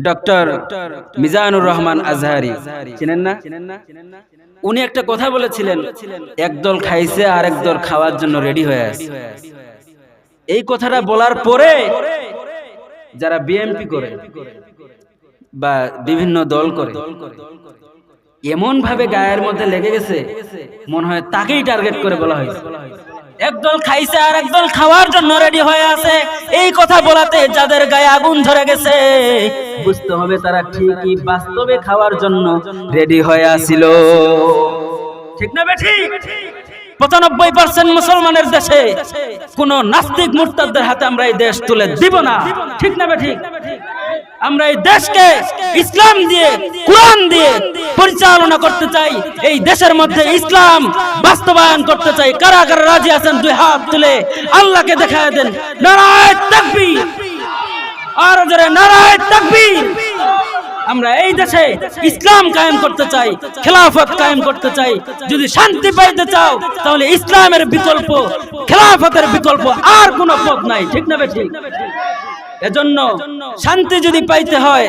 Doctor Mizanur Rahman Azhari চিনেন না? উনি একটা কথা বলেছিলেন, একদল খাইছে আর একদল খাওয়ার জন্য রেডি হয়ে আছে। এই কথাটা বলার পরে যারা বিএনপি করে বা বিভিন্ন দল করে এমন ভাবে গায়ের মধ্যে লেগে গেছে, মনে হয় তাকেই টার্গেট করে বলা হয়েছে। একদল খাইছে আর একদল খাওয়ার জন্য রেডি হয়ে আছে। এই কথা বলাতে যাদের গায়ে আগুন ধরে গেছে, বুঝতে হবে তারা ঠিকই বাস্তবে খাওয়ার জন্য রেডি হয়ে আছিল। ঠিক না বেঠিক? 95% মুসলমানের দেশে কোন নাস্তিক মুরতাদদের হাতে আমরা এই দেশ তুলে দিব না। ঠিক না বেঠিক? আমরা এই দেশকে ইসলাম দিয়ে, কোরআন দিয়ে পরিচালনা করতে চাই। এই দেশের মধ্যে ইসলাম বাস্তবায়ন করতে চাই। কারা কারা রাজি আছেন দুই হাত তুলে আল্লাহকে দেখায় দেন। নারায়ে তাকবীর, আর জোরে নারায়ে তাকবীর। আমরা এই দেশে ইসলাম কায়েম করতে চাই, খেলাফত কায়েম করতে চাই। যদি শান্তি পাইতে চাও তাহলে ইসলামের বিকল্প, খেলাফতের বিকল্প আর কোনো পথ নাই। ঠিক না বেঠিক? এজন্য শান্তি যদি পাইতে হয়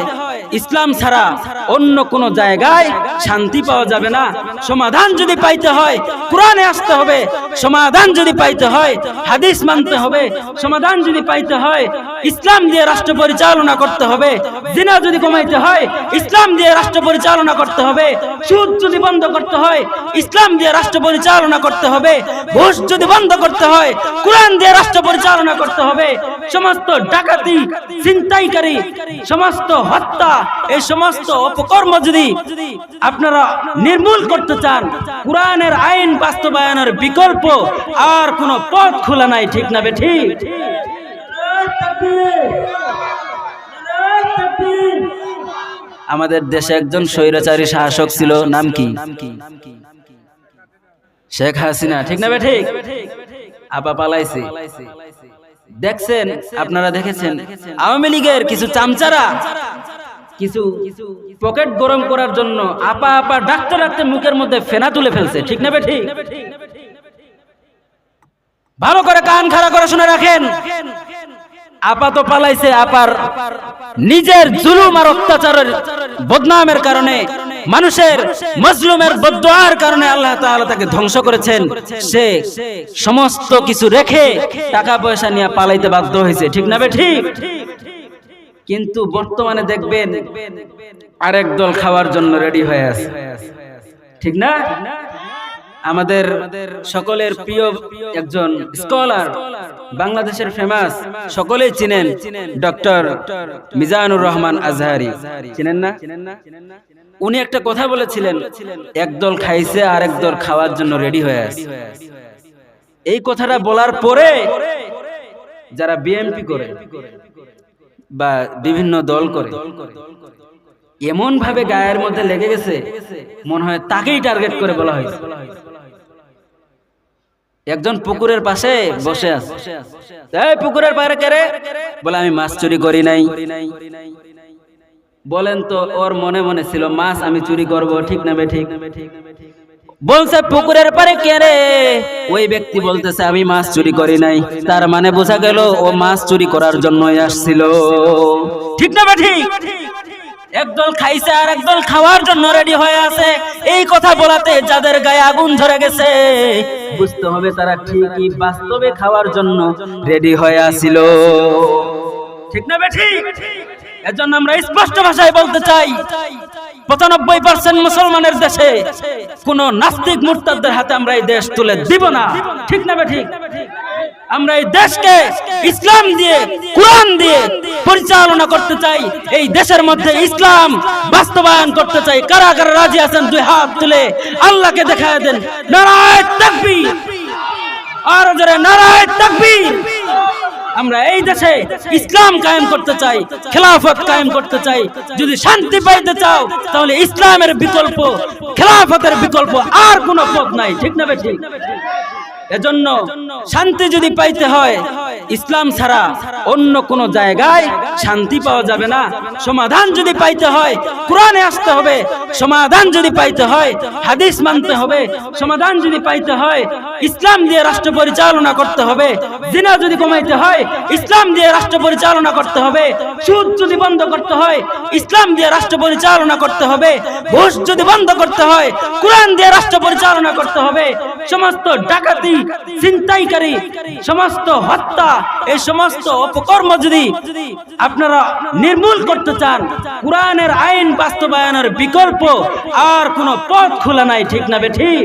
ইসলাম ছাড়া অন্য কোন জায়গায় শান্তি পাওয়া যাবে না। সমাধান যদি পাইতে হয় কোরআনে আসতে হবে। সমাধান যদি পাইতে হয় হাদিস মানতে হবে। সমাধান যদি পাইতে হয় ইসলাম দিয়ে রাষ্ট্র পরিচালনা করতে হবে। জিনা যদি কমাইতে হয় ইসলাম দিয়ে রাষ্ট্র পরিচালনা করতে হবে। সুদ যদি বন্ধ করতে হয় ইসলাম দিয়ে রাষ্ট্র পরিচালনা করতে হবে। ঘুষ যদি বন্ধ করতে হয় কোরআন দিয়ে রাষ্ট্র পরিচালনা করতে হবে। সমস্ত ডাকাতি, ছিনতাইকারী, সমস্ত হত্যা, এই সমস্ত অপকর্ম যদি আপনারা নির্মূল করতে চান, কোরআনের আইন বাস্তবায়নের বিকল্প আর কোনো পথ খোলা নাই। ঠিক না বেঠিক? আমাদের দেশে একজন স্বৈরাচারী শাসক ছিল, নাম কি? শেখ হাসিনা। ঠিক না বেঠিক? আপা পালাইছে। দেখছেন, আপনারা দেখেছেন আওয়ামী লীগের কিছু চামচারা কিছু পকেট গরম করার জন্য আপা আপা ডাক্তার ডাক্তার মুখের মধ্যে ফেনা তুলে ফেলছে। ঠিক না বেঠিক? ভালো করে কান খাড়া করে শুনে রাখেন। আপা তো পালাইছে, আপার নিজের জুলুম আর অত্যাচারের বদনামের কারণে, মানুষের মজলুমের বদদুয়ার কারণে আল্লাহ তাআলা তাকে ধ্বংস করেছেন। সে সমস্ত কিছু রেখে টাকা পয়সা নিয়ে পালাইতে বাধ্য হয়েছে। ঠিক না বেঠিক? কিন্তু বর্তমানে দেখবেন আরেক দল খাওয়ার জন্য রেডি হয়ে আছে। ঠিক না? আমাদের সকলের প্রিয় একজন স্কলার, বাংলাদেশের ফেমাস, সকলেই চিনেন, ডক্টর মিজানুর রহমান আজহারি চিনেন না? উনি একটা কথা বলেছিলেন, একদল খাইছে আর একদল খাওয়ার জন্য রেডি হয়ে আছে। এই কথাটা বলার পরে যারা বিএনপি করে বা বিভিন্ন দল করে এমন ভাবে গায়ের মধ্যে লেগে গেছে, মনে হয় তাকেই টার্গেট করে বলা হয়েছে। একজন পুকুরের পাশে বসে আছে, এই পুকুরের পাড়ে কেরে? বলে আমি মাছ চুরি করি নাই। বলেন তো, ওর মনে মনে ছিল মাছ আমি চুরি করব। ঠিক না বেঠিক? বলছে পুকুরের পাড়ে কেরে? ওই ব্যক্তি বলতেছে আমি মাছ চুরি করি নাই। তার মানে বোঝা গেল ও মাছ চুরি করার জন্যই আসছিল। ঠিক না বেঠিক? একদল খাইছে আর একদল খাওয়ার জন্য রেডি হয়ে আছে। এই কথা বলাতে যাদের গায়ে আগুন ধরে গেছে, বুঝতে হবে তারা ঠিকই বাস্তবে খাওয়ার জন্য রেডি হয়ে আছিল। ঠিক না বেঠিক? এজন্য আমরা স্পষ্ট ভাষায় বলতে চাই, 95% মুসলমানের দেশে কোন নাস্তিক মুরতাদদের হাতে আমরা এই দেশ তুলে দিব না। ঠিক না বেঠিক? আমরা এই দেশকে ইসলাম দিয়ে, কোরআন দিয়ে পরিচালনা করতে চাই। এই দেশের মধ্যে ইসলাম বাস্তবায়ন করতে চাই। কারা কারা রাজি আছেন দুই হাত তুলে আল্লাহকে দেখায় দেন। নারায়ে তাকবীর, আর জোরে নারায়ে তাকবীর। আমরা এই দেশে ইসলাম কায়েম করতে চাই, খেলাফত কায়েম করতে চাই। যদি শান্তি পাইতে চাও তাহলে ইসলামের বিকল্প, খেলাফতের বিকল্প আর কোনো পথ নাই। ঠিক না বেঠিক? এজন্য শান্তি যদি পাইতে হয় ইসলাম ছাড়া অন্য কোন জায়গায় শান্তি পাওয়া যাবে না। সমাধান যদি পাইতে হয় কোরআনে আসতে হবে। সমাধান যদি পাইতে হয় হাদিস মানতে হবে। সমাধান যদি পাইতে হয় ইসলাম দিয়ে রাষ্ট্র পরিচালনা করতে হবে। জিনা যদি কমাইতে হয় ইসলাম দিয়ে রাষ্ট্র পরিচালনা করতে হবে। সুদ যদি বন্ধ করতে হয় ইসলাম দিয়ে রাষ্ট্র পরিচালনা করতে হবে। ঘুষ যদি বন্ধ করতে হয় কোরআন দিয়ে রাষ্ট্র পরিচালনা করতে হবে। সমস্ত ডাকাতি, ছিনতাইকারী, সমস্ত হত্যা, এই সমস্ত অপকর্ম যদি আপনারা নির্মূল করতে চান, কোরআনের আইন বাস্তবায়নের বিকল্প আর কোনো পথ খোলা নাই। ঠিক না বেঠিক?